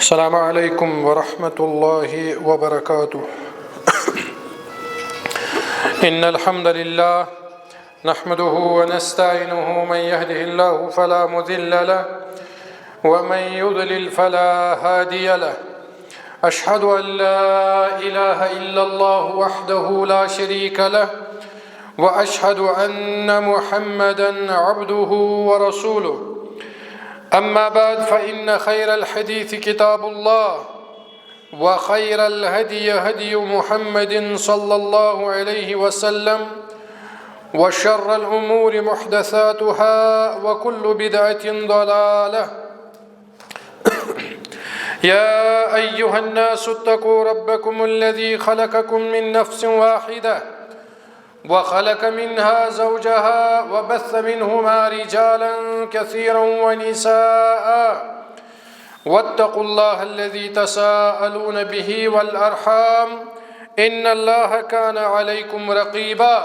अस्सलामु अलैकुम वरहमतुल्लाहि वबरकातुह। इन्नल हम्दुलिल्लाह नहमदुहु व नस्तईनुहु मन यहदिहिल्लाहु फला मुदिल्ल लहु व मन युद्लिल फला हादिय लहु। अशहदु अन ला इलाहा इल्लल्लाह वहदहु ला शरीका लहु व अशहदु अन्न मुहम्मदन अब्दुहु व रसूलुहु। अम्मा बाद फ़इन्न खैरल हदीस किताबुल्लाह व खैरल हदी हदी मुहम्मदिन सल्लल्लाहु अलैहि वसल्लम व शर्रल उमूरि मुहदसातुहा व कुल्लु बिदअतिन दलालह। या अय्युहन्नासु इत्तक़ू रब्बकुमुल्लज़ी खलक़कुम मिन नफ्सिन वाहिदा व खलक़ मिन्हा ज़ौजहा व बस्स मिन्हुमा रिजालन कसीरन व निसाअ वत्तक़ुल्लाहल्लज़ी तसाअलून बिही वल अर्हाम इन्नल्लाहा काना अलैकुम रक़ीबा।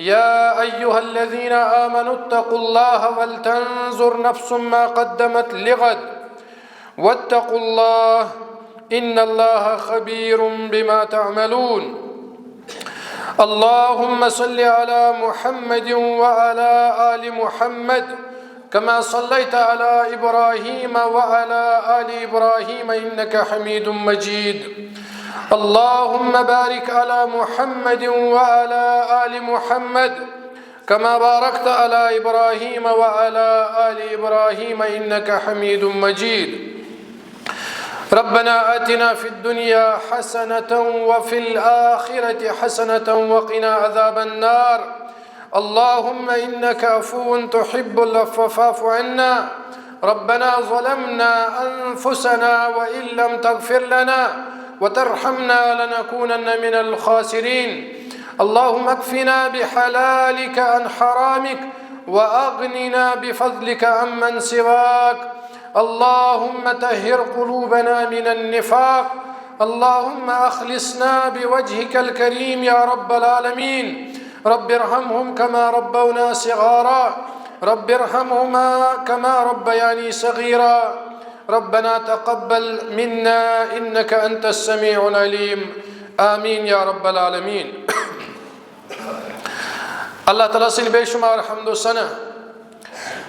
या अय्युहल्लज़ीना आमनु इत्तक़ुल्लाहा वल तंज़ुर नफ्सुम मा क़द्दमत लिग़द वत्तक़ुल्लाह इन्नल्लाहा ख़बीरुम बिमा तअमलून। अल्लाहुम्मा सल्लि अला मुहम्मद व अला आलि मुहम्मद कमा सल्लैता अला इब्राहीम व अला आलि इब्राहीम इन्नका हमीदुम मजीद। अल्लाहुम्मा बारिक अला मुहम्मद व अला आलि मुहम्मद कमा बारकता अला इब्राहीम व अला आलि इब्राहीम इन्नका हमीदुम मजीद। रब्बना आतिना फिद दुनिया हसनतन व फिल आखिरति हसनतन व क़िना अज़ाबन नार। अल्लाहुम्मा इन्नका अफ़ुव्वुन तुहिब्बुल अफ़्व फ़अफ़ु अन्ना। रब्बना ज़लमना अनफ़ुसना व इल्लम तग़फ़िर लना व तरहमना लनकूनन्न मिनल ख़ासिरीन। अल्लाहुम्मा अक्फ़िना बिहलालिक अन हरामिक व अग़निना बिफ़ज़लिक अम्मन सिवाक। अल्लाहुम्मा तहिर क़ुलूबना मिनन निफ़ाक़। अल्लाहुम्मा अख़लिसना बिवजहिकल करीम या रब्बल आलमीन। रब्बिरहमहुम कमा रब्बौना सिग़ारा रब्बिरहमहुमा कमा रब्बयानी सग़ीरा। रब्बना तक़ब्बल मिन्ना इन्नका अंतस समीउल अलीम। आमीन या रब्बल आलमीन। अल्लाह ताला से बेशुमार हम्द व सना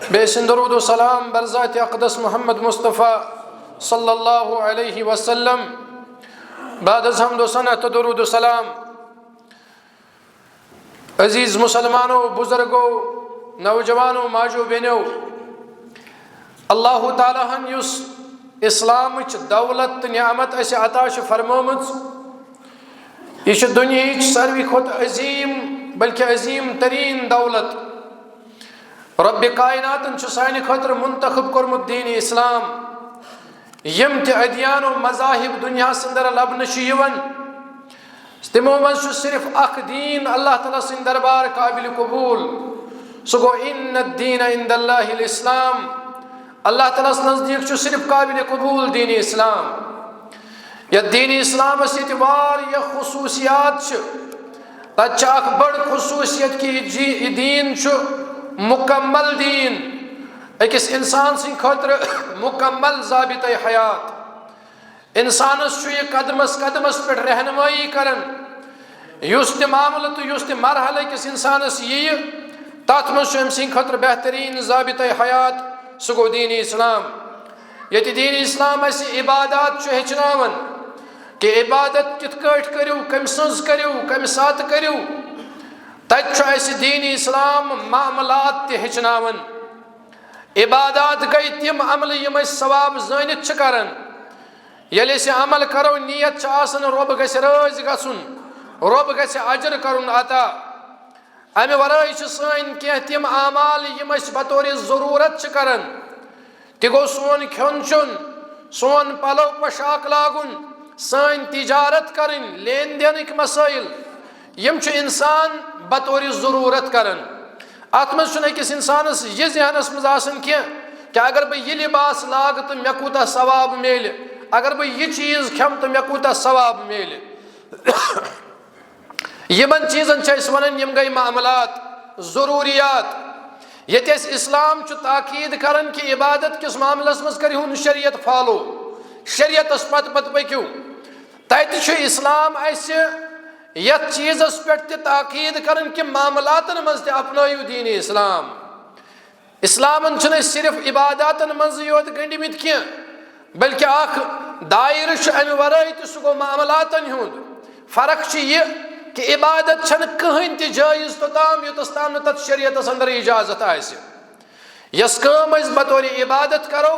बेसिन दरूद व सलाम बरज़ात अक़दस मोहम्मद मुस्तफ़ा सल्लल्लाहु अलैहि वसल्लम। बाद अज़ हम्द व सना तो दरूद व सलाम अज़ीज़ मुसलमानों, बुज़ुर्गों, नौजवानों, माजो बेनो, अल्लाह ताला हन युस इस्लामच दौलत नियामत अस अता फरमोमत, यह दुनिया सारवी खुद अजीम बल्कि अजीम तरीन दौलत। रब कायनातन सानि खतर मुंतखब कोरमुत दीन इस्लाम। यम ते अदियान व मज़ाहिब दुनिया अंदर लबन तिमो मज सिर्फ अख दीन अल्लाह ताला सिंद दरबार काबिल कबूल, सो गो इन्न दीन इंदल्लाहिल इस्लाम। अल्लाह ताला नज़दीक सिर्फ काबिल कबूल दीन इस्लाम। या दीन इस्लाम वारिया खुसूसियात तत बड़ खुसूसियत कि दीन मुकम्मल दीन अकिस इंसान सिंद खतर मुकम्मल ज़ाबित हयात। इंसानस कदमस कदमस पे रहनुमाई करन, युस ते मामल तो युस ते मरहल किस इंसानस यी तथ मज अम सिंद खतर बेहतरीन ज़ाबित हयात सो गो दीन इस्लाम। ये दीन इस्लाम इबादत हेचनावन कि इबादत कित करो, कम सज करो, कम सात करो। तत दीन इस्लाम मामलात हेचनावन। इबादत गई तिम अमल यम सवाब जानित करन। यले से अमल करो नियत रब गस राज गसुन, रब गस अजर करुन अता। अमे वराय सन कह तिम आमाल यम बतौर जरूरत करन। ति गो सोन खोन चुन, सोन पलो पोशाक लागुन, सन तिजारत करन, लेन देन मसाइल यम इंसान बतौर जरूरत करन। अत मज अकिस इंसानस यह जहनस मज कि अगर बह यह लिबास लाग तो मे कूता सवाब मिल, अगर बह यह चीज़ खम तो मे कूता सवाब मिल। यमन चीज़न वन यम गई मामलात ज़रूरियात। ये इस्लाम ताकीद करन कि इबादत किस मामलस मज कर शरीयत फॉलो शरीयतस पत पत पकियो तत छु इस्लाम असे यत चीजस पे ताकीद करन कि मामलातन मज ते अपनायु दीन इस्लाम। इस्लामन छुन सिर्फ इबादतन मज योत गंडिमित क्या बल्कि अख दायरे अमि वराय तो सह गो मामलातन हुंद। फर्क यह कि इबादत छन कहीं ते जायज तोताम योतस ताम तत शरीयतस अंदर इजाजत आसि। यस काम अस बतौर इबादत करो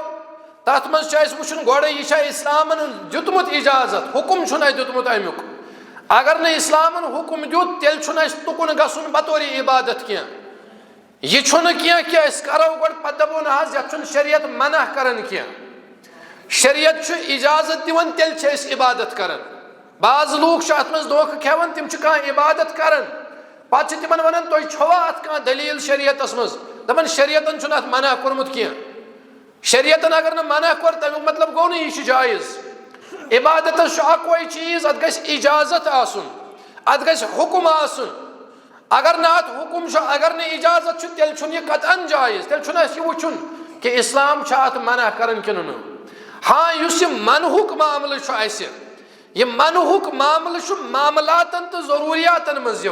तथ मज वुचन गोड़े यह इस्लामन दितमुत इजाजत हुकुम छुन दितमुत अमुक। अगर न इस्लामन हुकुम दित तेल छुन तुकुन गसुन बतौर इबादत क्या यह छुन क्या कि अस करो गोड़ पत दपो ना यह शरीयत मना करन क्या। शरीयत छु इजाजत दिवन तेल इबादत करन। बाज लूक अत मज धोख खेवन तिम कह इबादत करन पत तिमन वन तुम छवा अत कह दलील शरीयतस मज दपन शरीयतन छुन अत मना कोरमुत क्या। शरीयतन अगर न मना कोर तमिक मतलब गो न यह जायज। इबादत अकोई चीज अत गस इजाजत आसुन अत गस हुकुम आसुन। अगर न अत हुकुम अगर न इजाजत तेल छुन यह कतन जायज तेल छुन यह वुचुन कि इस्लाम अत मना करन कि न। हाँ युस मनहुक मामल यह मनहुक मामल मामलातन तो जरूरियातन मज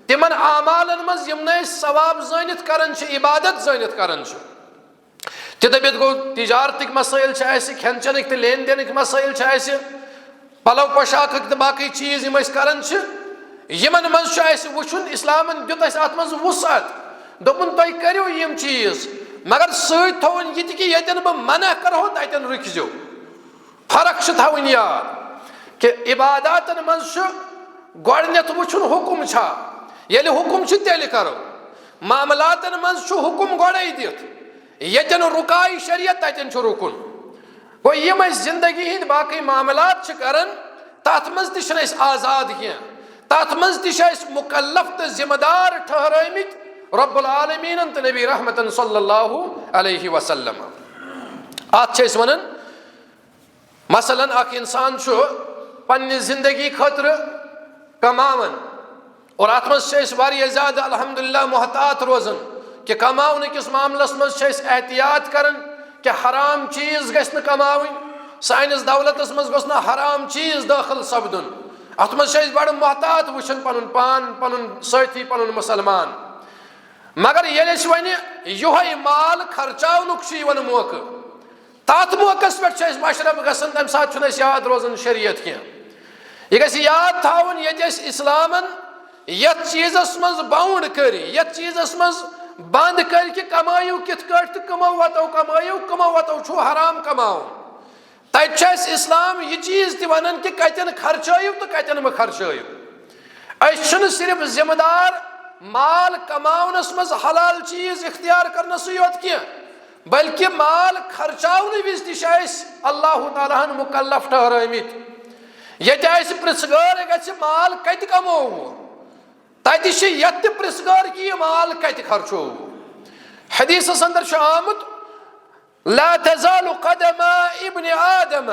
तिमन आमालन मज यम सवाब जानित करन इबादत जानित करन ते दबित गो तिजारतिक मसाइल खेन चेन तो लेन देन मसाइल पलव पोशाक तो बाकी चीज यम करन यमन मज वुचुन इस्लामन दित अत मज वुसअत दोपुन तुम करो यम चीज मगर सत थवन यह कि यन बह मना करो तन रुकजो। फर्क थवन याद कि इबादतन मज गोडनेथ वुचुन हुकुम छा येले हुकुम तेल करो। मामलातन मज हुकुम गोड़े दित यन रुकाई शरीयत तन रुकुन गो यम जिंदगी हिंद बाकी मामलात करन तथ मज त आजाद क्या तथ मज त मुकल्लफ तो जिम्मेदार ठहरमित रब्बुल आलमीन तो नबी रहमतन सल्लल्लाहु अलैहि वसल्लम। अत वनन मसलन अख इंसान पन्ने जिंदगी खतर कमावन और अत मज ज्यादा अल्हम्दुलिल्लाह मोहतात रोजन कि कमावन किस मामलस मज एहतियात करन कि हराम चीज गस न कमावन सानिस दौलतस मज गोस न हराम चीज दाखिल सपदुन। अत मज बड़ मोहतात वुचन पनुन पान पनुन साथी पनुन मुसलमान। मगर ये वन यह माल खर्चावनुक वन मौक तथ मौकस पे मशरफ गसन तम सात याद रोजन शरीयत क्या। यह गस याद थवन ये इस्लामन यथ चीजस मज बाउंड कर यथ चीजस मज बंद कर कि कमायु कित तो कमो वतो कमायु कमो वतो छो हराम कमाओ तत इस्लाम यह चीज वन कि कतन खर्चयु तो कतन मह खर्चयु। अस सिर्फ जिम्मेदार माल कमावनस मज हलाल चीज इख्तियार करनस योत क्या बल्कि माल खर्चावन विज त अल्लाह ताला मुकल्लफ ठहरमित। ये पृथगार ग माल कत कमो तत ये पृथगार कि यह माल कत खर्चो। हदीसस अंदर आमुत ला तज़ालु क़दमा इब्न आदम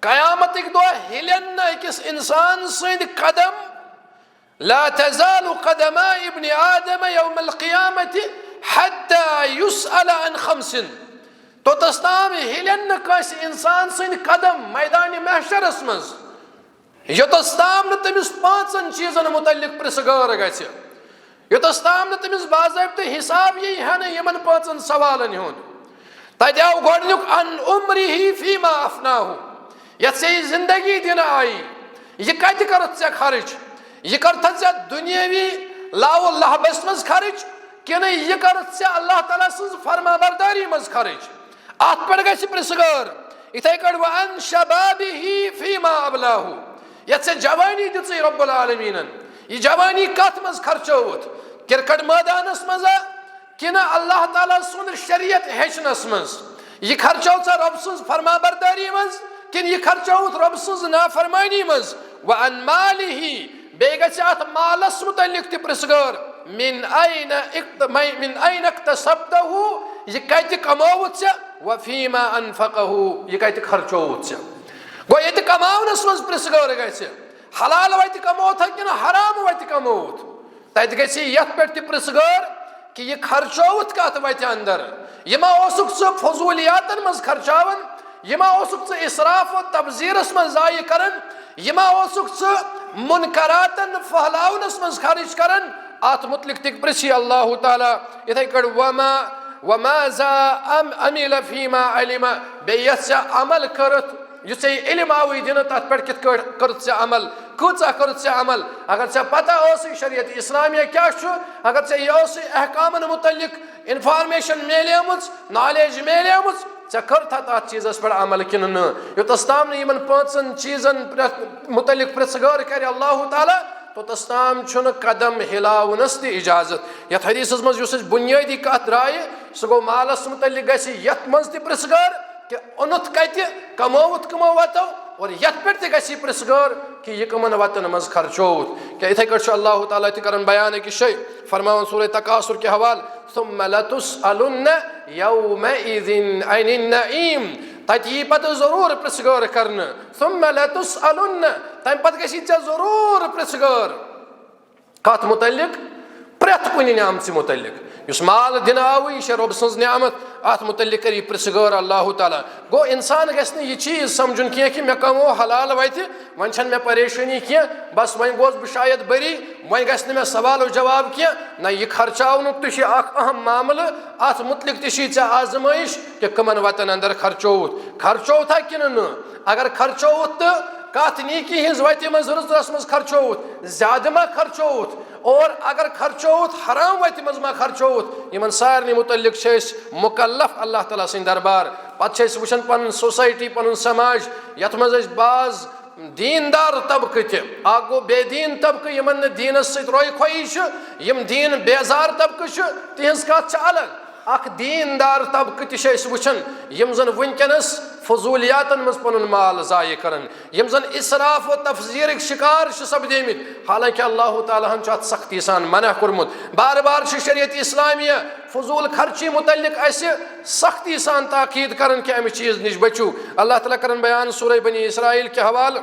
क़यामत दो हिलन अकिस इंसान सद कदम ला तज़ालु क़दमा इब्न आदम यौमल क़ियामति हत्ता युसअल अन खमसिन तो तस्ताम हिलन कस इंसान सद कदम मैदान महशरस मज योतस्ताम न तमिस पांचन चीजन मुतल्लिक पृथगार गछ योतस्ताम न तमिस बाज़ाब्ते हिसाब यी हन यमन पांचन सवालन हुंद तत आव गोडनुक अन उम्रिही फीमा अफनाहु यसे जिंदगी दिन आई यह कत करत से खर्च यह करत से दुनियावी लाओ लहबस मज खर्च कि न यह करत से अल्लाह ताला सज फरमाबरदारी मज खर्च अत पे गछ पृथगार इथे कड़ अन शबाबिही फीमा अबलाहु यसे जवानी दिस रब्बुल आलमीन यह जवानी कत मज खर्चोत क्रिकेट मैदानस मज कि न अल्लाह ताला सुन शरीयत हेचनस मज यह खर्चो रब सज फरमाबरदारी मज कि यह खर्चोत रब सज नाफरमानी मज व अन मालिही बे गत मालस मुतल्लिक त पृथगार मिन ऐन इक्तसबतहु यह कत कमोत से व फीमा अनफकहु यह कत खर्चोत से गो ये कमावनस मज पृथगार गछ हलाल वत कमोत कि हराम वत कमोत तत गछ यथ पे पृथगार कि यह खर्चोत कत वत अंदर यह मा ओसुक सह फजूलियातन मज खर्चावन यमा ओसुक च इसराफ व तबजीरस में जाय करन यमा ओसुक च मुनकरातन फहलाउनस में खर्च करन आत मुतलिक तिक प्रछि अल्लाह ताला इथे कड़ वमा जा अमिल फीमा अलिमा बेयस अमल करत युसे इल्म आवी दिन तत पर कित करत से अमल कुछ करत से अमल अगर से पता ओस शरीयत इस्लामिया क्या छु अगर से योस अहकामन मुतल्लिक इंफॉर्मेशन मेलेमुच नॉलेज मेलेमुच चे करता तत चीजस पर अमल किन न योतस्ताम ने यमन पांचन चीजन मुतल्लिक प्रसगार करे अल्लाह ताला तो तस्ताम छुन कदम हिलावनस दी इजाजत यथ हदीसस मज युस बुनियादी कत राय सो गो मालस मुतल्लिक गसी यथ मज ती प्रसगार कि उनुत कति कमोवत कमो वतो और यथ पे ते गसी प्रसगार कि ये कमन वतन मज खर्चोत कि इथे कर अल्लाह ताला ते करन बयान कि शै फरमावन सूरह तकासुर के हवाल सुम्मा लतुसअलुन यौमइज़िन अनिन नईम तती पत जरूर प्रसगार करन सुम्मा लतुसअलुन तम पत गसी जरूर प्रसगार कत मुतल्लिक प्रथ कुनि नियामत मुतल्लिक युस माल दिन आव यह रब सज नियामत अत मुतल्लिक करी प्रसगार अल्लाह ताला गो इंसान गस यह चीज समझुन कह कि मे कमो हलाल वत वन छन मे परेशानी कह बस वन गोस बह शायद बरी वन गस मे सवाल जवाब कह ना यह खर्चावन तो अहम मामल अत मुतल्लिक ते आजमाइश कि कमन वतन अंदर खर्चोत कि न अगर खर्चोत तो कत नीकी हिज वत मज रुजरस मज खर्चोत ज्यादा मा खर्चोत और अगर खर्चोत हराम वत मज मा खर्चोत यमन सारनी मुतल्लिक मुकल्लफ अल्लाह ताला सिंद दरबार पत वुचन पन सोसाइटी पन समाज यथ मज बाज दीनदार तबक़ तक गो बेदीन तबक़ यमन दीनस सत रोय खोई यम दीन बेजार तबक़ तिहज कत अलग अख दीनदार तबक़ त वुचन यम जन वनकनस फजूलियातन मज पन माल जाय करन यम जन इसराफ व तफजीर शिकार सपदेमित हालांकि अल्लाह ताला अत सख्ती सान मना कोरमुत बार बार शरीयत इस्लामिया फजूल खर्ची मुतल्लिक सख्ती सान ताकीद करन कि अमि चीज निश बचू अल्लाह ताला करन बयान सूरह बनी इसराइल के हवाल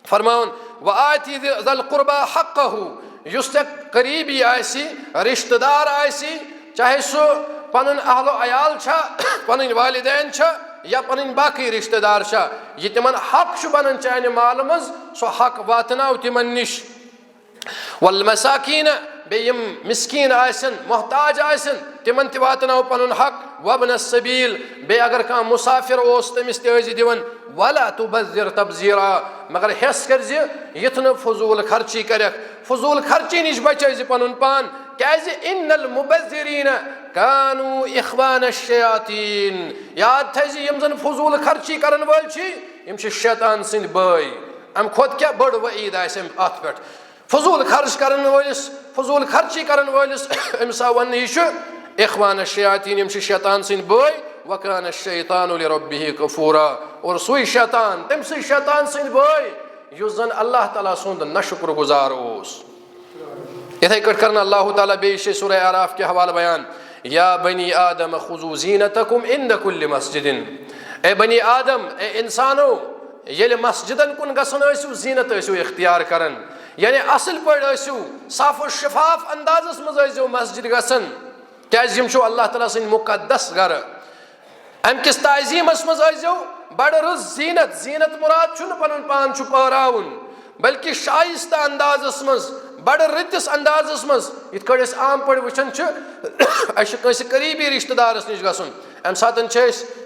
फरमावन व आति ज़ल कुर्बा हक़्क़हु युस करीबी आसी रिश्तेदार आसी चाहे सो पन अहलो अयाल छा पन वालिदैन छा या पन बाकी रिश्तेदार छा यह तिमन हक बन चाने माल मज सो हक वातनाव तिमन निश वल मसाकीन बेयम मिस्कीन आसन मोहताज आसन तिमन ति वातनाव पन हक वबन सबील बे अगर का मुसाफिर ओस तमिस ते दिवन वला तुबज़िर तबज़ीरा मगर हेस कर यथ फजूल खर्ची कर फजूल खर्ची निश बचे पन पान क्या इन्नल मुबज़्ज़िरीन कानू इख्वान शयातीन याद थी यम जन फजूल खर्ची करन वल यम शैतान सिंद बय अम खुद क्या बड़ वईद अत पे फजूल खर्च करन वलिस फजूल खर्ची करन वलिस अमसा वन यह इख्वान शयातीन यम शैतान सिंद बय वकान शैतान लिरब्बिही कफूरा और सुई शैतान तम शैतान सिंद बय युस जन अल्लाह ताला सुंद नशुक्र गुजार ओस इथे करना अल्लाह ताला बेशे सूरह आराफ के हवाले बयान या बनी आदम खुजू जीनतकुम इंद कुल्लि मस्जिदिन ए बनी आदम ए इंसानो ये मस्जिदन कुन गसन जीनत इख्तियार करन यानी असल पे साफ शफाफ अंदाजस मज मस्जिद गसन क्या अल्लाह ताला सिंद मुकद्दस घर अम किस ताजीमस मज बड़ रज जीनत जीनत मुराद पन पान पहरावन बल्कि शाइस्ता अंदाजस मज बड़ रतिस अंदाजस मज इत आम पे वुचान कंस करीबी रिश्तेदारस निश गसन अम सात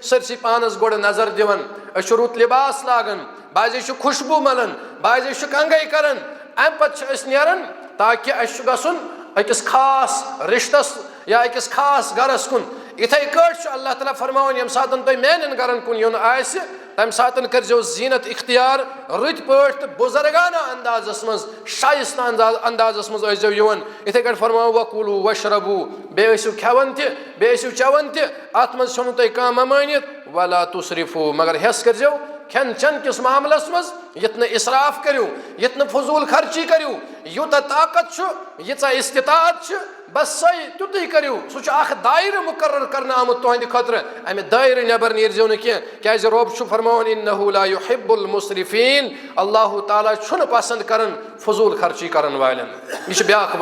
सरसी पानस गोड़ नजर दिवन रुत लिबास लागन बाजे खुशबू मलन बाजे कंगई करन अम पे नेरन ताकि गसन अकिस खास रिश्तस या अकिस खास गरस कुन इथे अल्लाह ताला फरमान यम सात तुम मेन गरन कुन युन आसि तम सात करो जीनत इख्तियार रुत पे बुजुर्गाना अंदाजस मज शाइस्ता अंदाजस मज युवन इथे कट फरमाओ वकुलू वशरबू बेसु खेवन ते चवन तथ मज तुम कह ममानित वला तुसरिफू मगर हेस करो खेन चन किस मामलस मज यत इसराफ करू यत फजूल खर्ची करू यूत ताकत यीचा इस्तिताअत बस सही तुत करू सह दायरे मुकर्रर करना आमुत तुहद खतर अमे दायरे नबर नीरजो न क्या रब फरमान इन्नहु ला युहिब्बुल मुस्रिफीन अल्लाह ताला छुन पसंद करन फजूल खर्ची करन वालन यह ब्याख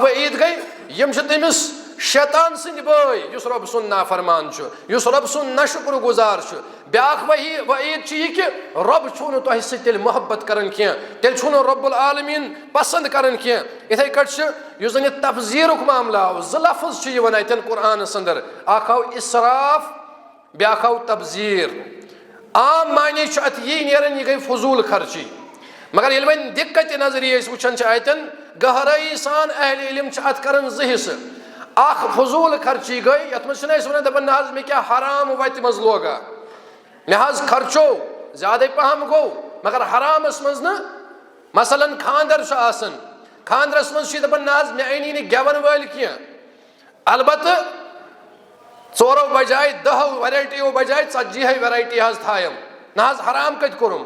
वईद गई यम तमिस शैतान सिंद बॉय युस रब सुन नाफरमान युस रब सुन नशुक्र गुजार ब्याख वईद कि रब छू तुह सह मोहब्बत करान कह तेल छू रब्बुल आलमीन पसंद करान कह इथे कट यह तफजीर मामला आव ज लफ्ज अतन कुरानस अंदर अख आव इसराफ ब्याख आव तबजीर आम मानी अत यी नेरन यह गई फजूल खर्ची मगर ये वन दिक्कत नजरिए वुचान अतन गहराई सान अहल इल्म अत कर हिस्स अख फजूल खर्ची गई ये वन दपान ना मे क्या हराम वत मज लोगा मे खर्चो ज्यादा पहम गो मगर हरामस मज न मसलन खानदर खानदरस मज दपान ना मे अनी न गेवन वाल कह अलबत् 4 बजाय 10 वैरायटियों बजाय 40 वैरायटी थायम ना हराम कत कोरुम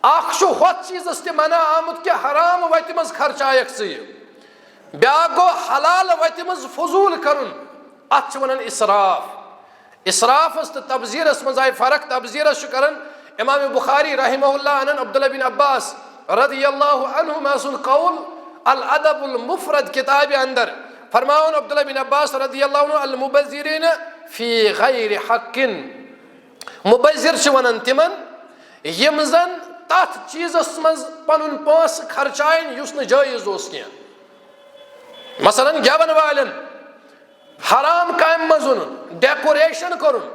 अख होत चीजस ते मना आमुत कि हराम वत मज खर्चायक ब्या गो हलाल वत मज फजूल करुन अत वनान इसराफ इसराफस तो तबजीरस मज आय फर्क तबजीरस करन इमाम बुखारी रहमहुल्लाह अन अब्दुल्लाह बिन अब्बास रदियल्लाहु अन्हुमा सुन कौल अल अदबुल मुफरद किताब अंदर फरमाउन अब्दुल्लाह बिन अब्बास रदियल्लाहु अन्हु अल मुबज्जिरीन फी गैर हक्किन मुबज्जिर वनान तिमन यम जन तथ चीजस मज पनुन पास खर्चायन युस न जायज ओस कह मसलन गेवन वालन हराम काम मजुन डेकोरेशन करुन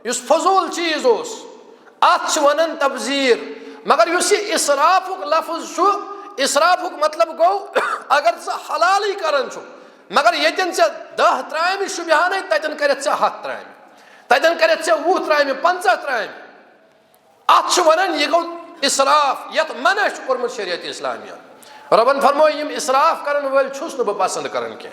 युस फजूल चीज ओस अत वनान तबजीर मगर युस इसराफुक लफ्ज इसराफुक मतलब गो अगर हलाल करन मगर यतन 10 त्राम शुबहान ततन कर 100 त्राम ततन कर 20 त्राम 50 त्राम अत वनान यह गो इसराफ यत मना कोर्मुत शरीयत इस्लामिया रबन फरमो यम इसराफ करन वाल छुस न पसंद करन के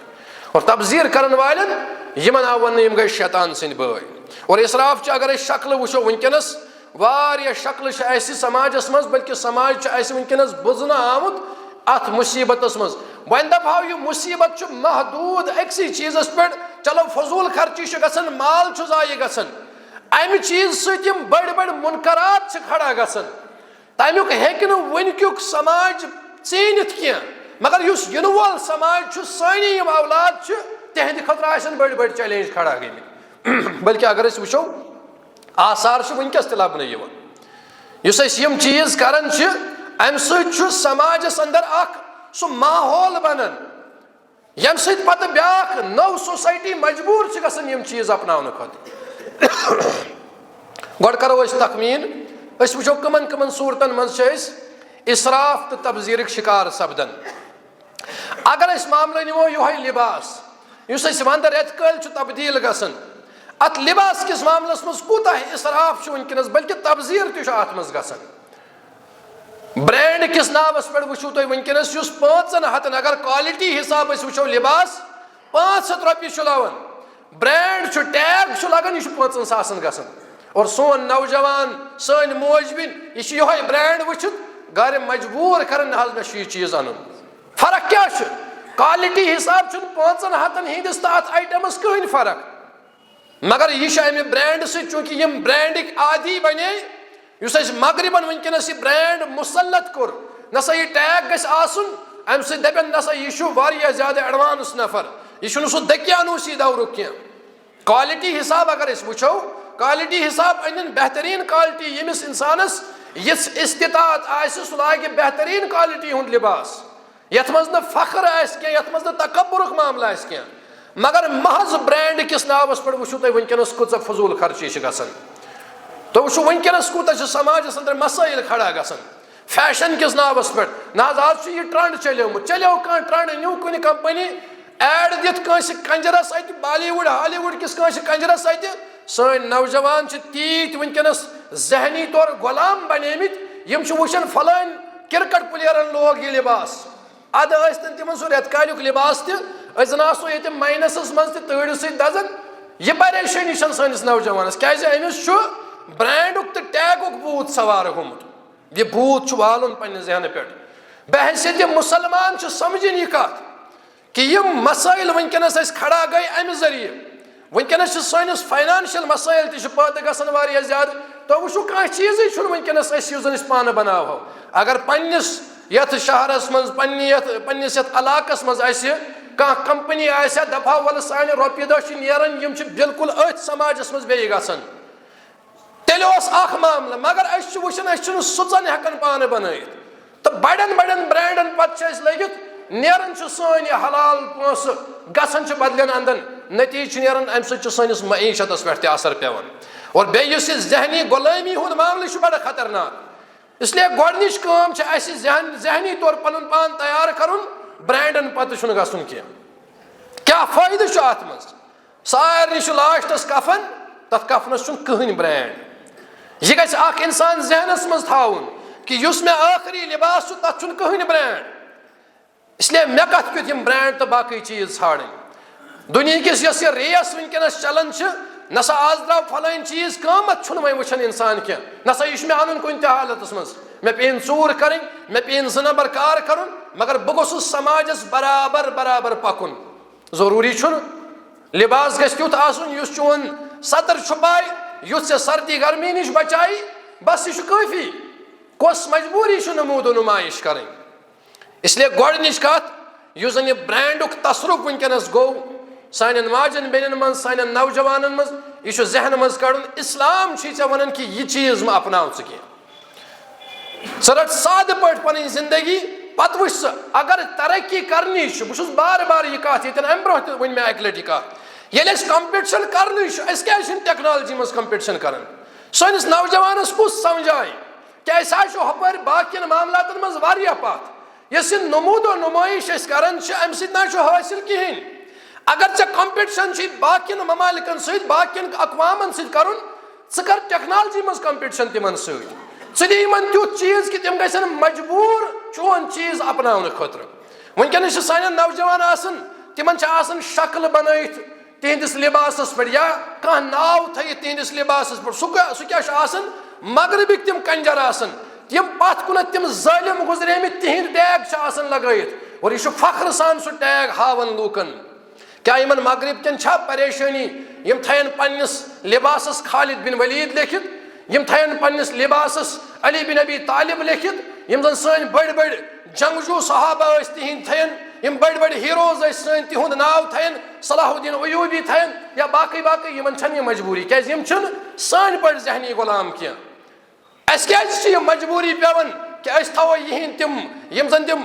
और तबजीर करन वालन यमन आवन यम गई शैतान सिंद बॉय और इसराफ अगर शक्ल वुचो वनकनस वारिया शक्ल समाजस मज बल्कि समाज वनकनस बुजना आमुत अत मुसीबतस मज वन दपाव यह मुसीबत महदूद अक्सी चीजस पे चलो फजूल खर्ची गसन माल जाय गसन अमि चीज सम बड़ बड़ मुनकरात खड़ा गसन तमुक हेक वनक्युक समाज चीनित कह मगर युस इन वोल समाज सानी यम औलाद तिहंद खतर बड़ बड़ चैलेंज खड़ा गई बल्कि अगर वो आसार वनकस त लबन यम चीज करान अम समाजस अंदर सह माहौल बनन यम सत ब्याख नव सोसाइटी मजबूर गसन यम चीज अपनावन खुद गो करो तखमीन वो कमन कमन सूरतन मज इसराफ तो तबजीर शिकार सपदन अगर मामल निमो योह लिबास वंद रेत कल तब्दील गसन अत लिबास किस मामलस मज कूता इसराफ वनकनस बल्कि तबजीर तथ मज गसन ब्रांड किस नावस पे वो तुम वनकनस 5 हथन अगर क्वालिटी हिसाब वो लिबास 500 रुपये लावन ब्रांड टैग लगन यह 5 सासन गसन और सोन नौजवान सन मोजबिन यह ब्रांड वुचित घर मजबूर कर मे चीज अन फर्क क्या क्वालिटी हिसाब 5 हथन हंदिस तो अत आइटमस कहीं फर्क मगर यह अमे ब्रांड चूंकि यम ब्रांडिक आदि बने मगरिबन वनकनस यह ब्रांड मुसलत कोर नसा यह टैग गस आसुन अम दपन नसा यह ज्यादा एडवांस नफर यह सह दकियानूसी दौरुक कह क्वालिटी हिसाब अगर वो क्वालिटी हिसाब अन बेहतरीन क्वालिटी यमिस इंसानस यस इस्तिताअत सह लागे बेहतरीन क्वालिटी हुंद लिबास यथ मज न फख्र यथ मज न तकब्बुरुक मामला कह मगर महज ब्रांड किस नावस पे वो तुम वनकनस कूच फजूल खर्ची गसन तो वो वनकनस कूत समाजस अंदर मसाइल खड़ा गसन फैशन किस नावस पे ना आज यह ट्रेंड चलो कह ट्रेंड न्यू कुन कंपनी एड दित कंजरस अत बॉलीवुड हॉलीवुड किस कंजरस अत सन नौजवान तीत वनकनस जहनी तौर गुलाम बनेमित यम वुचन फलान क्रिकेट प्लेयरन लोग यह लिबास अद तिम सह रेत कालुक लिबास तन आसो ये माइनसस मज तड़ सत दजन यह परेशानी सैनिस नौजवानस क्या अमिस ब्रांडुक तो टैगुक भूत सवार गोमुत यह भूत वालुन पन्ने जहन पे बहसीत मुसलमान समझन यह कत कि यम मसाइल वनकनस खड़ा गई अमि जरिए वनकनस सैनिस फाइनेंशियल मसाइल पैदा गसन वारिया ज्यादा तो वो कह चीज वनकनस युस पान बनावो अगर पन्निस यथ शहरस मज पन्निस यथ इलाकस मज कह कंपनी आसा दफा वल सान रोपये दह नेरन यम बिल्कुल अथ समाजस मज बे गसन तेल मामला मगर वो सुचन हेकन पान बनत तो बड़न बड़न ब्रांडन पे लगित नेरन सन हलाल पोस गसन बदलन अंदन नतीज नेरन अम सस मईशतस पे असर पेवन और बेस जहनी गुलामी हुंद मामल बड़ा खतरनाक इसलिए गोडनिश काम जहनी तौर पन पान तैयार करुन ब्रांडन पे गसन क्या फायदे अत मज सारे लास्टस कफन तथ कफनस कहन ब्रांड यह गख इंसान जहनस मज थाउन कि युस मे आखिरी लिबास तथ कहन ब्रांड इसलिए मे कत क्युत ब्रांड तो बाकी चीज ाड़न दुनिया किस रेस वनकस चलन नसा आज द्राव फलान चीज कमत वह वुन इंसान कह नसा यह मे अन कुन हालत मज मे पेन चूर कर मे पेन 2 नंबर कार कर मगर बह गोस समाजस बराबर बराबर पकुन जरूरी लिबास गछ तुथ आसन युस चोन सतर छुपाए युथ से सर्दी गर्मी निश बचाई बस यह काफी कस मजबूरी नमूद नुमाइश करें इसलिए गोडनिश कत युस जन यह ब्रांडुक तसरुफ वनकस गो सान माजन बेन मन सान नौजवान मज यह जहन मज कड़न इस्लाम वन कि यह चीज मा अपनाव रट साद पे पन जिंदगी पत वो अगर तरक्की करनी बहुत बार बार यह कत ये अम ब्रो वन मे अक लटि कत ये कंपटिशन करनी क्या टेक्नोलॉजी मज कंपटिशन कर सैनिस नौजवानस कुछ समझाए क्या हपर बाकियन मामलात मज पत यह नमूदो नुमाइश करान अम हासिल कहें अगर चे कंपटिशन बाकियन ममालिकन बाकियन अकवामन कर कर टेक्नोलॉजी मज कंपटिशन तिमन सन तुथ चीज कि तम गन मजबूर चोन चीज अपनाने खुद वनकस सान नौजवान तिमन शक्ल बनत तिहंदिस लिबासस पे या कह नाव थ तिहंदिस लिबासस पे सह क्या मगरबिक तम कंजर तम पत कुन तम जालिम गुजरे तिहंद टैग लगत और यह फख्र सान सह टैग हावन लूकन क्या इन मगरब कन परेशानी यम थयन पन्निस लिबासस खालिद बिन वलीद लिखित यम थयन पन्निस लिबासस अली बिन अबी तालिब लिखित यम जन सन बड़ बड़ जंगजू सहाबा तिहंद थयन यम बड़ बड़ हीरोज सन तिहुंद नाव थयन सलाहुद्दीन अयूबी थयन या बाकी बाकी यमन यह मजबूरी क्या यम सान पे जहनी गुलाम कह अस क्या मजबूरी पेवन कि अस थो यहंद तम यम जन तम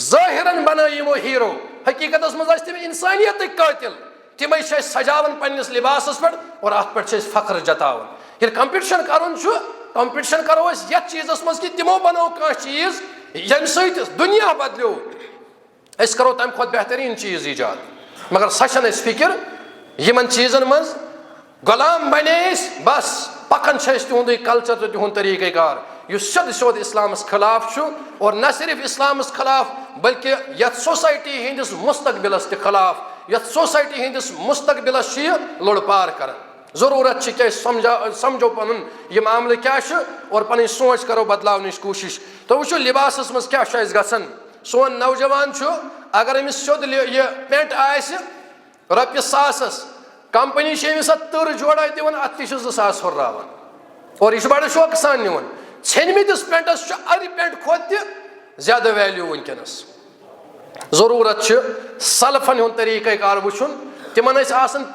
ज़ाहिरन बना यमो हीरो हकीकत मज तम इंसानियत कातिल तम सजावन पन्निस लिबासस पे और अत पे फख्र जतावन ये कंपटिशन करुन कंपटिशन करो ये चीजस मज कि तमो बनो कह चीज यम सत दुनिया बदलो अस करो तम खुद बेहतरीन चीज ईजाद मगर सचन फिक्र यमन चीजन मज गुलाम बने बस पकन तिहुंद कल्चर तो तिहुंद तरीक़ार सोद इस्लामस खिलाफ और न सिर्फ इस्लामस खिलाफ बल्कि यथ सोसाइटी हंदिस मुस्तकबिलस ते खिलाफ यथ सोसाइटी हंदिस मुस्तकबिलस लोड़ पार कर जरूरत क्या समझो पन यह मामले क्या और पन सोच करो बदलाव कोशिश तो वो लिबासस मज क्या गसन सोन नौजवान अगर अमिस सोद यह पेंट आस रॉपये सासस कंपनी अमिस तर जोड़ा दिवन अत 2,000 हुर्रावन और यह बड़ा शौक सान निवन छनमिस पेंटस अर पेंट खोत ज्यादा वैल्यू वनकस जरूरत सलफन हुंद तरीक़ार वुचुन तिमन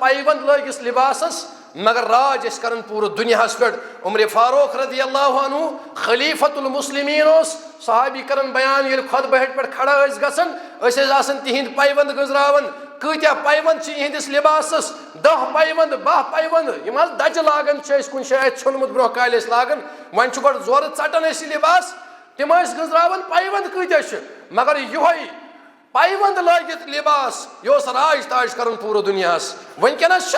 पाइबंद लगिस लिबासस मगर राज कर पूरे दुनियास पे उमर फारूक रदी अल्लाहु अन्हु खलीफतुल मुस्लिमीन सहाबी कर बयान ये खुद बहट पे खड़ा गसन तिहिंद पाइबंद गुजरावन कत्या पाइबंद इहंदिस लिबासस 10 पाइबंद 12 पाइबंद यम दज लागन कुन शायद छुनमुत ब्रोह काल लागन वन गोड जोर चटन लिबास तम गुजरावन पाइबंद कत्या मगर यह पाइबंद लगित लिबास यह राज ताज कर पूरे दुनियास वनकस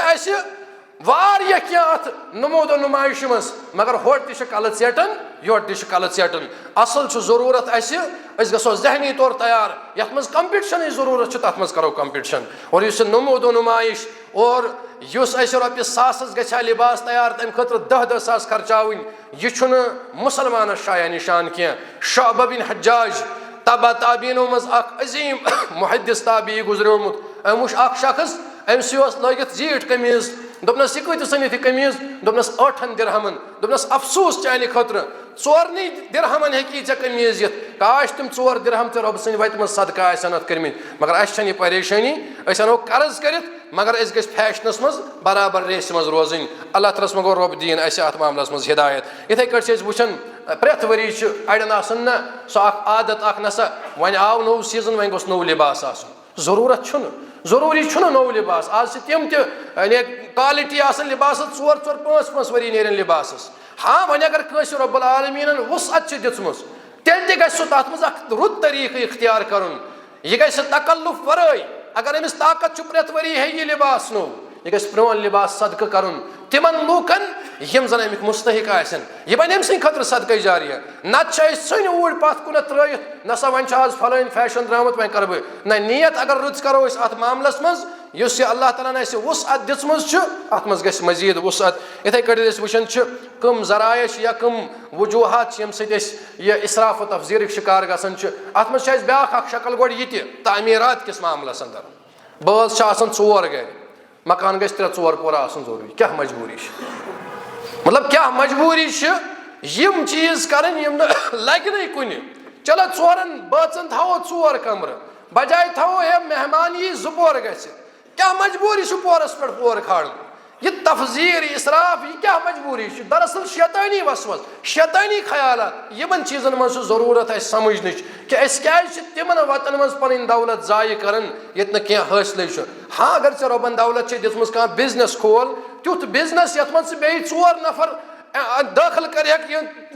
क्या अत नमोदो नुमाइश मज मगर होट तह कल चेटन योट तह कल चेटन असल जरूरत अस गो जहनी तौर तैयार यथ मज कंपटिशन जरूरत तथ मज करो कंपटिशन और इस नमोदो नुमाइश और इस रॉपये सासस गछा लिबास तैयार तम खतर 10-10 सास खर्चावन यह मुसलमान शाया निशान कह शअब बिन हज्जाज तबा ताबीनो मज अजीम मुहद्दिस ताबी गुजरोमुत अम वुच शख्स अम्स लगित जीट कमीज दोपनस यह कत सनित यह कमीज दोपनस 8 दिरहमन दोपनस अफसोस चाने खतर 4 दिरहमन हेकी ऐ कमीज यत काश तुम 4 दिरहम ते रब सद वत मज सदका आसनत कर्मित मगर अस यह परेशानी अस अनो कर्ज करित मगर अस गस फैशनस मज बराबर रेस मज रोजन अल्लाह तआला मगो रब दीन अस अत मामलस मज हिदायत इथे कट वुचन प्रेथ वरी अड़न आसन ना सो आदत नसा वन आव नौ सीजन वन गोस नौ लिबास आसन जरूरत जरूरी नौ लिबास आज तम क्वालिटी आसन लिबास 4-4-5 वरी नेरन लिबास हाँ वन अगर कस रब्बुल आलमीन वुसअत दित्म तेल तथ मज रुत तरीक इख्तियार कर यह गि तकल्लुफ वराई अगर अमिस ताकत प्रेथ वरी हे यह लिबास नो यह गि प्रोन लिबास सदक़ कर तिमन लूकन यम जन अमिक मुस्तहिक आसन यह बन अम सद खतर सदक़ जारिया नत सन ऊर पथ कुन त्रयित नसा वन आज फलान फैशन द्रामुत वन कर ना नियत अगर रुच करो अत मामलस मज युस अल्लाह ताला ने वुसअत दित्मज अत मज गस मजीद वुसअत इथे कट वुचन कम जराय या कम वजूहात यम सद यह इसराफ तफजीर शिकार गसन अत मज ब्या शक्ल गो ये तामीरात किस मामलस अंदर बज 4 गर मकान गस 3-4 पोरा आसन जरूरी क्या मजबूरी मतलब क्या मजबूरी यम चीज करन यम लगे कुन चलो 4 बचन थो 4 कमर बजाय थो हे मेहमान यी 2 पोर गस क्या मजबूरी पोरस पे पोर खाड़ यह तफजीर इसराफ यह क्या मजबूरी दरअसल शैतानी वसवस शैतानी ख्यालात यमन चीजन मज जरूरत समझन कि क्या तिमन वतन मज पन दौलत जाय कर ये क्या हासिल हाँ अगर ऐ रबन दौलत दित्म कह बिजनेस खोल तुथ बिजनेस ये मज बे 4 नफर दाखिल कर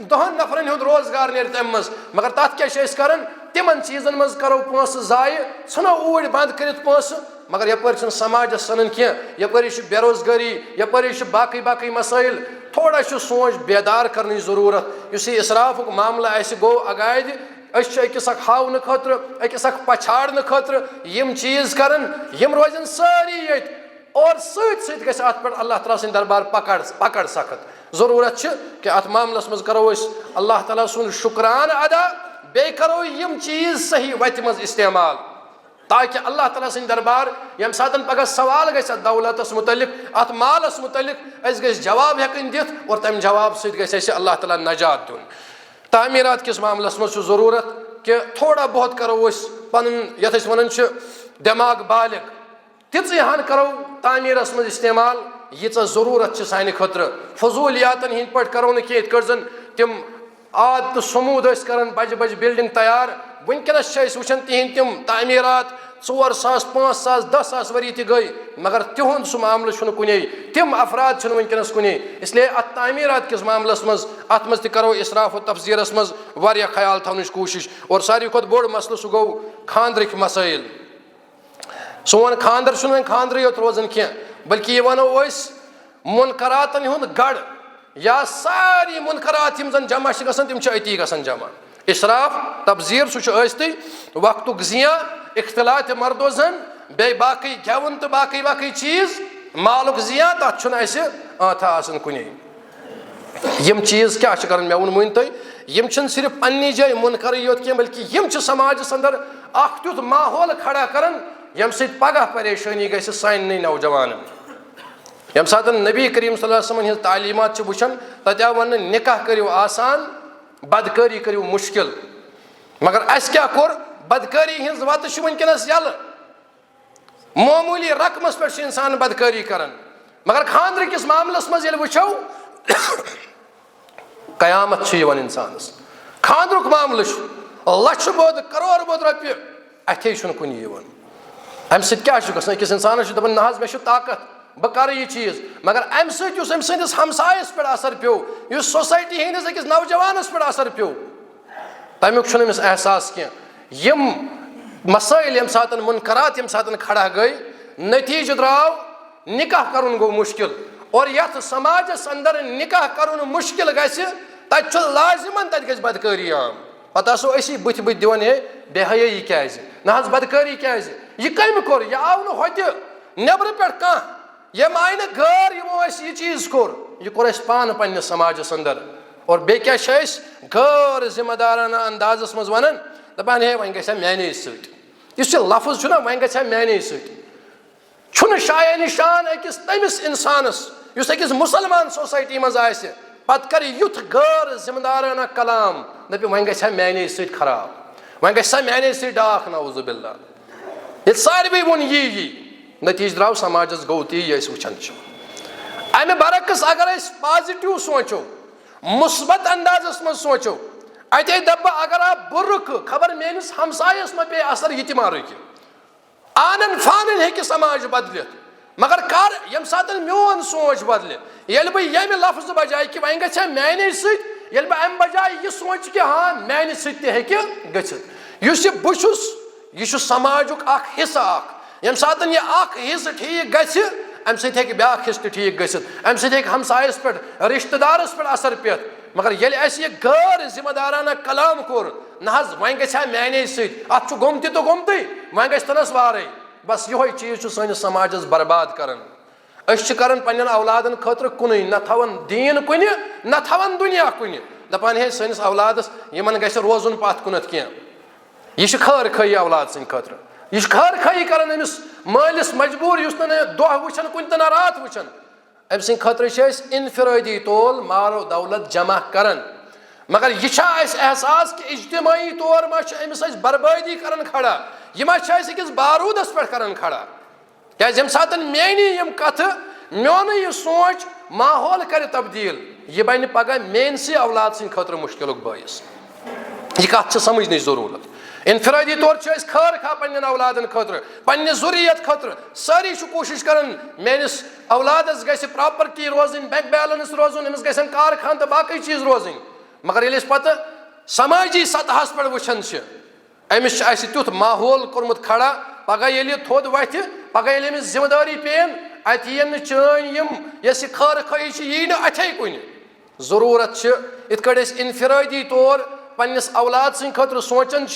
10 नफरन हुंद रोजगार नेर तम मज मगर तथ क्या कर तिमन चीजन मज करो पोस जाय नो ऊर बंद कर पोस मगर यपर समाज सनन कह यपर बेरोजगारी यपर बाकी मसाइल थोड़ा सोच बेदार करने जरूरत इस इसराफ मामला गो अगायद अकिस हावन खतर अकिस पछाड़न खतर यम चीज कर यम रोजन सारी ये और सत गि अत पे अल्लाह ताला सद दरबार पकड़ सख्त जरूरत कि अत मामलस मज करो अल्लाह ताला सुन शुक्रान अदा बे करो यम चीज सही वत मज इस्तेमाल ताकि अल्लाह ताला सद दरबार यम सात पगह सवाल गि दौलतस मुतलिक अत मालस मुतलिक अस गि जवाब हेकन दित और तम जवाब सद गि अल्लाह ताला नजात दिन तामीरात किस मामलस मज जरूरत कि थोड़ा बहुत करो पन यथ वन दिमाग बालिग तीहन करो तामीरस मज इस्तेमाल यीच जरूरत सानि खतर फजूलियातन हिंद पे करो कह जन तिम आद तो समूद कर बज बिल्डिंग तैयार वनकस वुचन तिहद तिम तामीरात 4,000 5,000 10,000 वरी गई मगर तिहुंद सह मामल कुने तिम अफराद वनकस कुने इसलिए अत तामीरात किस मामलस मज अत मज करो इसराफ तफजीरस मज वारिया ख्याल थवन कोशिश और सारी खुद बोड़ मसल सह गो खानद्रिक मसाइल सोन खानदर वन खानद्र योत रोजन कह बल्कि यह वनो मुनकरातन हुंद गढ़ या सारी मुनकरात यम जन जमा तिम अती गसन जमा इसराफ तफजीर सह वक्तुक जिया इख्तिलात मर्दोजन बे बाकी गेवन तो बाकी चीज मालुक जिया तथ आथन कुने यम चीज क्या कर मे वोन तुम यम सिर्फ पन्नी जाय मुनकर योत कह बल्कि यम समाज अंदर तुथ माहौल खड़ा कर यम पगह परेशानी गि सान नौजवान यम सात नबी करीम सल्लल्लाहु अलैहि वसल्लम तालीमात वुचन तत वन निकाह करो आसान बदकारी करो मुश्किल मगर अस क्या कोर बदकारी हज वत वनकस यल मामूली रकमस पे इंसान बदकारी कर मगर खानद्र किस मामलस मज वो कयामत इंसानस खानद्रुक मामल लक्ष बोध करोड़ बोध रुपये अथे कुन अम क्या अकिस इंसानस ना मे ताकत बह कर यह चीज मगर अम सदिस हमसायस पे असर पे सोसाइटी हंदिस अकिस नौजवानस पे असर पे तमुक एहसास कह यम मसाइल यम सात मुनकरात यम सात खड़ा गई नतीज द्राव निकाह कर गो मुश्किल और यथ समाजस अंदर निकाह कर मुश्किल गि तत लाजिमन तत गि बदकारी आम पत आसो असी बुथ बुथ दिवान हे बेहयाई क्या ना बदकारी क्या यह कम कोर यह आव नो नबर पे कह यम आय गैर यमो यह चीज कोर यह कोर पान पन्ने समाजस अंदर और बे क्या गैर जिम्मेदाराना अंदाजस मज वन दपान हे वन गया माने सत लफ्ज वन गया माने सत छुन शाये निशान अकिस तमिस इंसानस युस अकिस मुसलमान सोसाइटी मज आसि पत कर युथ गैर जिम्मेदाराना कलाम दपि वह गछ माने सत खराब वह गछ माने सत डाक नऊजुबिल्ला ये सारवे वोन यी नतीज द्राव समाजस गो ती वुचान अमे बरक्स अगर पॉजिटिव सोचो मुस्बत अंदाजस मज सोचो अते दप अगर आप बुरुख खबर मेनिस हमसायस मे पे असर ये मा रुक आनन फानन हे समाज बदलित मगर कर यम सात मोन सोच बदल ये बह यम लफ्ज बजाय कि वह गछ माने सत अम बजाय यह सोच कि हाँ माने सत गुस यह समाजुक हिस्सा यम सात यह हिस्सा ठीक गछ अम सत ब्या हिस्सा ठीक गम सत हमसायस पे रिश्तेदारस पे असर पेत मगर ये गैर जिम्मेदाराना कलाम कोर ना वह गछा माने सत अत गोमत तो गोमत वह गछ तनस वारे बस यो चीज सैनिस समाजस बर्बाद कर पन्न औलादन खतर कुन न थवन दीन कुन न थवन दुनिया कुन दपान है सैनिस औलादस यमन गछ रोजुन पथ कुनत क्या यह खैर खई औलाद सद खतर यह खैर खई कर अमिस मालिस मजबूर युस दह वुचन कुन तो रात वुचन अम सद खतर इनफरादी तौल मालो दौलत जमा कर मगर यह एहसास कि इज्तिमाई तौर मा अमिस बर्बादी कर खड़ा यह अकिस बारूदस पे कर खड़ा क्या यम सात मेनी यम कथ मोन यह सोच माहौल कर तब्दील यह बन पगह मेनसी औलाद सद खतर मुश्किल बायस यह कथ समझ जरूरत इनफरादी तौर खैर खा पन्न औलादन खतर पन्ने ज़ुरियत खतर सारी कोशिश कर मेनिस औलादस गछ प्रॉपर्टी रोजन बैंक बैलेंस रोजन अमिस गछन कारखान तो बाकी चीज रोजन मगर ये पत समाजी सतहस पे वुचान अमिस तुथ माहौल कोर्मुत खड़ा पगह ये थोद वथ पगह अमिस जिम्मेदारी पेन अत यी चान यह खैर खई यी अथे कुन जरूरत इत इनफरादी तौर पन्निस औलाद सद खतर सोचन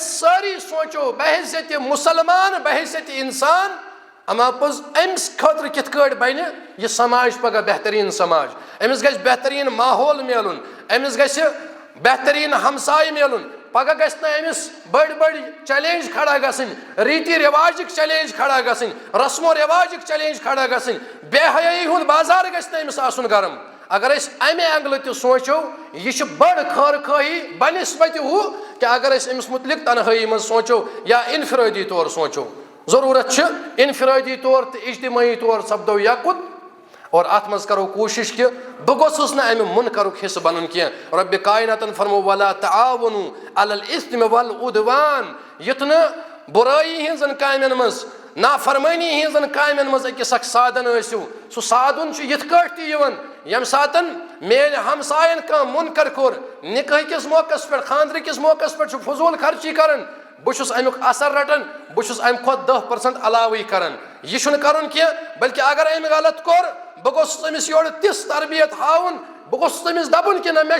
सारी सोचो बहैसियत मुसलमान बहैसियत इंसान अमा पज अम्स खतर कित बन यह समाज पगह बेहतरीन समाज अमिस गछ बेहतरीन माहौल मिलन अमिस गछ बेहतरीन हमसाय मिलन पगह गछ अमिस बड़ बड़ चैलेंज खड़ा गसन रीति रिवाज चैलेंज खड़ा गसन रस्मो रिवाज चैलेंज खड़ा गसन बेहयाई हुंद बाजार गछ अमिस आसन गरम अगर अमे एंगल तो सोचो यह बड़ खैर खही बनस्बत हु कि अगर अमिस मुतलिक तनहाई मज सोचो या इनफरादी तौर सोचो जरूरत इनफरादी तौर तो इज्तिमाई तौर सपदो यकुत और अत मज करो कोशिश कि बह गोसुस ना अमे मुनकरुक हिस्सा बनन क्या रब्बि कायनातन फरमो वला तआवनु अलल इस्म वल उदवान युत न बुराई हिंजन कामन मज नाफरमानी हिंजन कामन मज अकिस साधन आसियो सह साधन यथ कट यम सातन मेल हमसायन कह मुनकर कोर निकाह किस मौकस पे खानद्र किस मौकस पे फजूल खर्ची कर बहुत अमुक असर रटन बहुत अम खुद 10% अलावी कर यह कर बल्कि अगर अम गलत कोर बह गोस अमिस योर तिस तरबियत हाउन बह गोस अमिस दपुन कि ना मे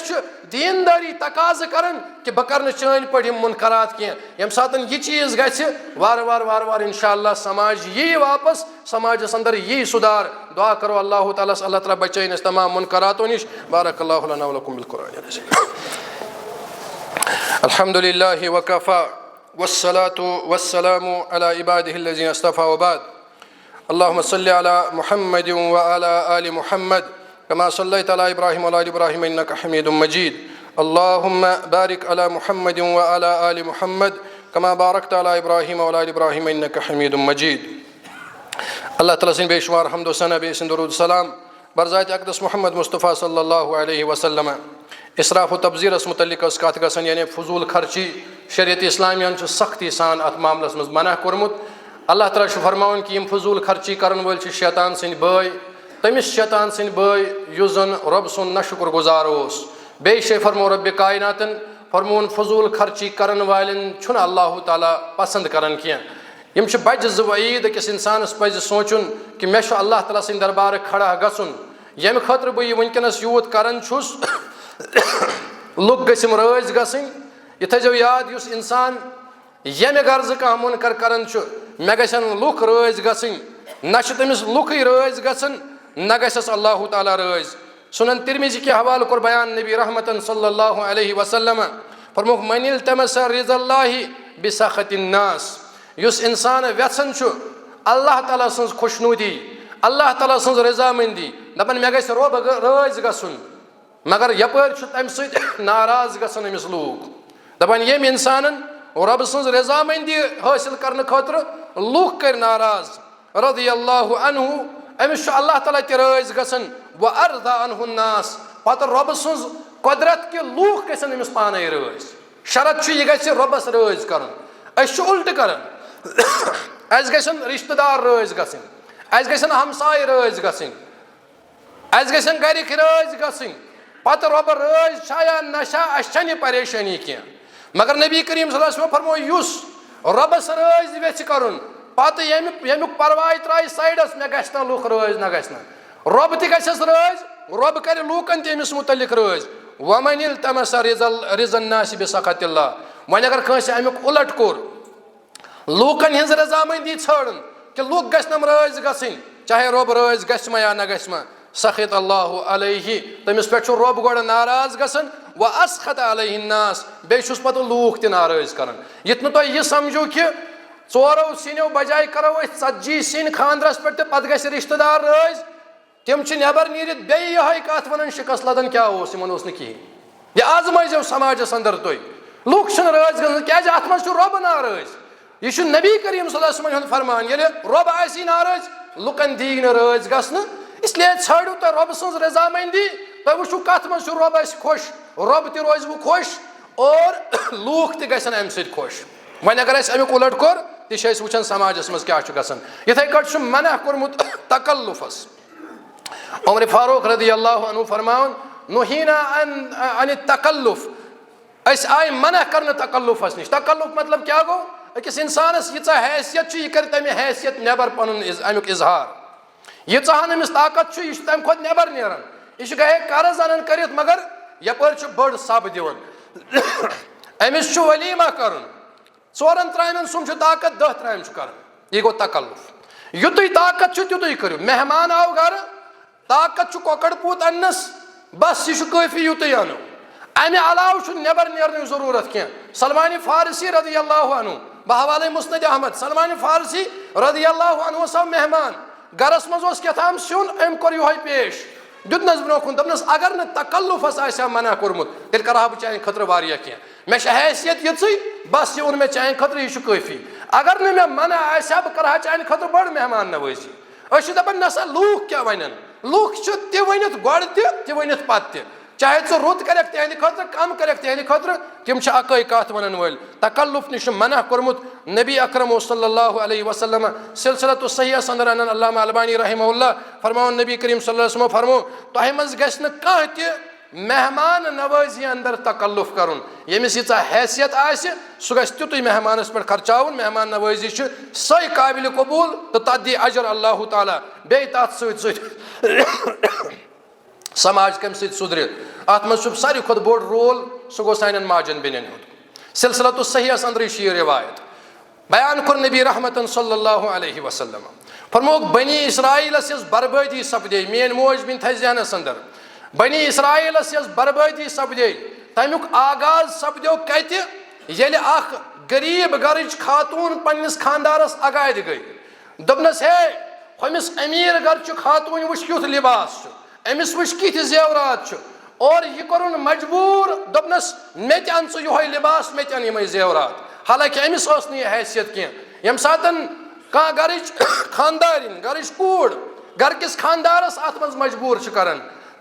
दीनदारी तकाज कर कि बह कर चान पे मुनकरात कह यम सात यह चीज गि वार वार वार वार इंशाअल्लाह समाज यी वापस समाजस अंदर यी सुधार दुआ करो अल्लाह ताला अल्लाह ताला बचाइन तमाम मुनकरातों निश बारकल्लाहु लना व लकुम बिल कुरान अल्हम्दुलिल्लाहि व कफा वस्सलातु वस्सलामु अला इबादिहिल्लज़ीना इस्तफ़ा व बाद अल्लाहुम्मा सल्लि अला मुहम्मदिन व अला आलि मुहम्मद कमा सल्लैत अला इब्राहिम व अला इब्राहिम इन्नका हमीदुम मजीद अल्लाहुम्मा बारिक अला मुहम्मदिन व अला आलि मुहम्मद कमा बारकत अला इब्राहिम व अला इब्राहिम इन्नका हमीदुम मजीद अल्लाह ताला सिन बेशुमार हम्द व सना बेसिन दुरूद सलाम बरज़ात अक़दस मुहम्मद मुस्तफ़ा सल्लल्लाहु अलैहि वसल्लम इसराफ़ व तब्ज़ीरस मुतल्लिक़ कथ गसन यानी फजूल खर्ची शरीयत इस्लामियन सख्ती सान अत मामलस मज मना कोरमुत अल्लाह ताला फरमान कि यम फजूल खर्ची करन वल शैतान सिंद बाय तमिस शैतान सिंद बाय युस जन रब सुन न शुक्र गुजार ओस बे शे फरमो रब्बि कायनातन फरमोन फजूल खर्ची करन वालन छुन अल्लाह ताला पसंद करन किया यम बज वईद किस इंसानस पज सोचुन कि मे अल्लाह ताला सिंद दरबार खड़ा गसुन यम खतर बह वनकनस यूत करन छुस लुक गम राज गसन यह थो याद युस इंसान यमे गर्ज कह मुनकर करन मे गन लुक राज गसन न तमिस लुक राज गसन न गस अल्लाह ताला राज सुनन तिरमिज़ी के हवाले कोर बयान नबी रहमतन सल्लल्लाहु अलैहि वसल्लम फरमुख मनिल तमस रिज़ल्लाहि बिसखतिन नास युस इंसान व्यसन अल्लाह ताला सन्ज खुशनुदी, अल्लाह ताला सन्ज रजामंदी, दपन मे गस रब राज गसन, मगर यपर तम नाराज गसन अमिस लूक, दपन यम इंसान रब सन्ज रजामंदी हासिल करने खतर लूक कर नाराज रदियल्लाहु अन्हु, अमिस अल्लाह ताला ते राज गसन व अर्दा अन्हु नास, पत रब सन्ज कुदरत के लूक गसन अमिस पाने राज। शरत यह गस रबस राज कर, उल्ट कर, अस गसन रिश्तेदार राज गसन, अस गसन हमसाय राज गसन, अस गसन गरिक राज गसन, पत रब राज छाया नशा अस परेशानी कह, मगर नबी करीम सल्लल्लाहु अलैहि वसल्लम फरमो युस रबस राज वेछ करुन, पत यमुक परवाह त्राय साइडस मे गस ना लूख राज ना गस ना, रब त गस राज, रब कर लूकन तमिस मुतलिक राज। वमन इल्तमस रिज़न नास बिसखतिल्लाह, वन अगर कंस अमुक उलट कोर लूकन हज रजामंदी छड़न कि लूक गम राज गसन, चाहे रब राज गमा या न गमा, सखित अल्लाहु अलैहि, तमिस पे रब गोड़ नाराज गसन व असखत अलैहि नास, बेस पत लूक त नाराज कर। यत तुम यह समझो कि चोरो सिनो बजाय करो 40 सिन खानदरस पे पत गस रिश्तेदार राज, तम नबर नीरित बे यह कत वन शिकस लदन क्या कहें, यह आजमाइजो समाजस अंदर तुम लूक राज गसन क्या अत मज रब नाराज, यह नबी करीम सल्लल्लाहु अलैहि वसल्लम फरमान ये रब आसी नाराज लुकन दी राज गसन, इसलिए छाड़ू तुम रब सज रजामंदी, तुम वो कत मज रब खुश, रब त रोज वो खुश और लूक त गसन अम सत खुश। वन अगर अमुक उलट कोर तह वुचान समाजस मज क्या गसन। इथे कट मना कोर्मुत तकल्लुफस, उमर फारूक रदियल्लाहु अन्हु फरमान नुहीना अन तकल्लुफ, अस आय मना करने तकल्लुफस निश। तकल्लुफ मतलब क्या गो, अकिस इंसानस यीचा हैसियत यह कर तमें हैसियत नबर पन अमुक इजहार, यह चाहन अमिस ताकत यह तम खुद नबर नेरान, यह गए कर्ज अन कर मगर यपर बड़ सब दिवन, अमिस वलीमा कर 4 त्रामन सुम ताकत 10 त्राम कर, यह गो तकल्लुफ। युत ताकत तुत करो, मेहमान आव घर ताकत कोकड़ पूत अनस बस यह काफी युत अनो, अमे अलाव नबर नेरन जरूरत कह। सलमान फारसी रदियल्लाहु अन्हु बहवाले मुस्नद अहमद, सलमान फारसी रदियल्लाहु अन्हु सब मेहमान गरस मज कथाम सुन, अम कोर यह पेश दुनस ब्रोकुन, दपनस अगर न तकल्लुफस आसा मना कोर्मुत तेल कर बह चाहे खतर वारिया कह, मे हैसियत यी बस यह मे चाहे खतर यह काफी, अगर न मे मना आसा बह कर चाहे खतर बड़ मेहमान नवाजी। अस दपान नसा लूक क्या वन, लूक ति वनित गोड़ ति वनित पत, चाहे च रुत कर तिहद खतर कम कर तिहद खतर, तम अकै कत वन वल। तकल्लुफ निश मना कोर्मुत नबी अकरम सल्लल्लाहु अलैहि वसल्लम सिलसिलतु सहीह अंदर अनन अल्लामा अलबानी रहमहुल्लाह फरमान नबी करीम सल्लल्लाहु अलैहि वसल्लम फरमो तह मज गस न कह ति मेहमान नवाजी अंदर तकल्लुफ करुन, यमिस यीचा हैसियत आसि सह गस तुत मेहमानस पे खर्चाउन, मेहमान नवाजी सही काबिल कबूल तो तथ दी अजर अल्लाह ताला, बे तथ सत समाज कम सुधर, अत मज सारी खुद बोड़ रोल सह गो सान माजन बेन हुंद। सिलसिलतु सहीह अंदर यह रिवायत बयान कर नबी रहमतन सल्लल्लाहु अलैहि वसल्लम फरमोक बनी इसराइलस यस बर्बादी सपदे, मेन मोज बिन थ जहनस अंदर बनी इसराइलस यस बर्बादी सपदे, तमुक आगाज सपदो कत येले अख गरीब गरज खातून पन्निस खानदारस अगाद गई, दपनस हे हमिस अमीर घर खातून वुच युथ लिबास, अमिस वुच किथ जेवरात, और यह करुन मजबूर दपनस मे अन च यह लिबास मे अन यम जेवरात, हालांकि अमिस यह हैसियत कह। यम सातन कह गरज खानदारिन गरज कूड़ घर किस खानदारस अत मज मजबूर कर,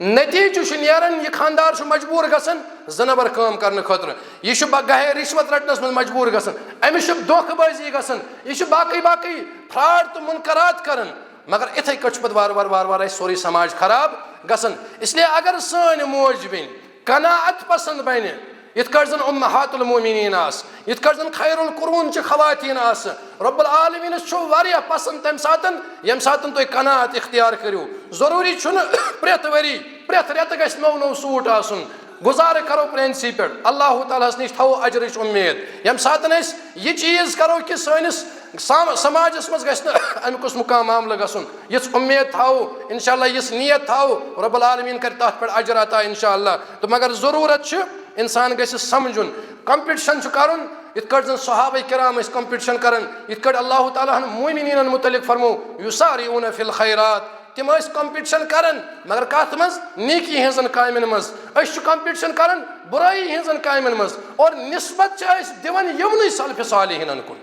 नतीजु नेरन यह खानदार मजबूर गसन 2 नंबर काम करने खतर, यह गहे रिश्वत रटनस मज मजबूर गसन, अमिस धोखबाजी गसन, यह बाकी बाकी फ्रॉड तो मुनकरात करन, मगर इथे कट पे वार वार वार वार सोरी समाज खराब गसन। इसलिए अगर सन मोज बिन कनाअत पसंद बन, इत जन उम्महातुल मोमिनीन आस, इत जन खैरुल कुरून खवातीन आस, रब्बुल आलमीन वारिया पसंद तम सातन यम सातन तुम कनाअत इख्तियार करो। जरूरी प्रेत वरी प्रेत रेत गस नौ नौ सूट आसन, गुजार करो प्रेंसी पे अल्लाह तालास निश थो अजरच उम्मीद, यम सातन यह चीज करो कि सनिस समाजस मज गस अमुक मुकाम मामला गसन, यस उम्मीद थो इंशाअल्लाह, यस नियत थो रब्बुल आलमीन कर तथ पे अजर अता इंशाअल्लाह। तो मगर जरूरत इंसान गछ समझुन कंपटीशन करन इत कट जन सहाबा किराम कंपटीशन करन इत कट अल्लाह ताला मोमिनीन मुतलिक फरमो युसारिऊन फिल खैरात तिम कंपटीशन करन मगर कत मज नेकी हजन कामन मज कंपटीशन करन बुराई हजन कामन मज और निस्बत दिवन यमन सलफ सालिहीन कुन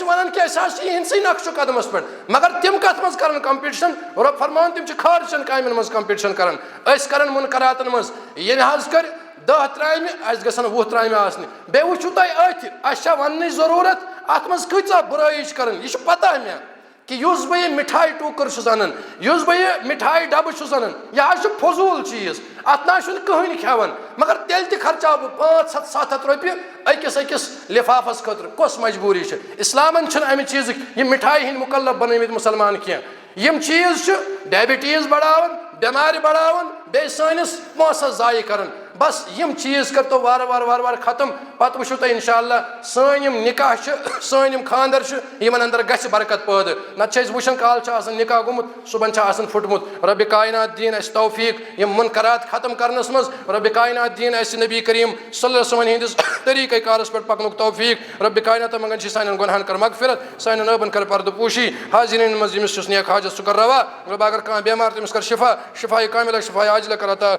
वन कि इनसे नक्श कदमस पे मगर तिम कत मज कर कंपटीशन रब फरमान तिम खारिशन कामन मज कंपटीशन कर मुनकरातन मज ये हज कर 10 त्रामे अस गसन 20 त्रामे आसने बे वुचु तुम अथ वन जरूरत अत मज कचा बुराई कर पता मे कि युस बह मिठाई टूकर अनान युस बह मिठाई डब अनान यह फजूल चीज अत ना कहन खेवान मगर तेल त खर्चा बह 500-700 रुपये अकिस अकिस लिफाफस खतर कस मजबूरी इस्लामन अमि चीज ये मिठाई हिंद मुकल्लफ बनमित मुसलमान कह यम चीज डायबिटीज बढ़ावन बेमार बढ़ावन बे सानिस पोसस जाय करन बस यम चीज कर तो वार वार वार वार खत्म पत वुचो तुम इंशाअल्लाह सन यम निकाह सन यम खानदर यमन अंदर गछ बरकत पैद नत वुचन काल निकाह गुमुत सुबन फुटमुत रब कायनात दीन अस तौफीक यम मुनकरात खत्म करनस मज रब कायनात दीन अस नबी करीम सल्लल्लाहु अलैहि वसल्लम हिंदिस तरीक़े कारस पे पकनुक तौफीक रब कायनात मंगन सान गुनाहन कर मगफिरत सान नबन कर पर्द पूशी हाजिरीन मज यमिस नेक हाजत सु कर रवा रब अगर कह बेमार तमिस कर शिफा शिफा कामिला शिफा आजिला कर अता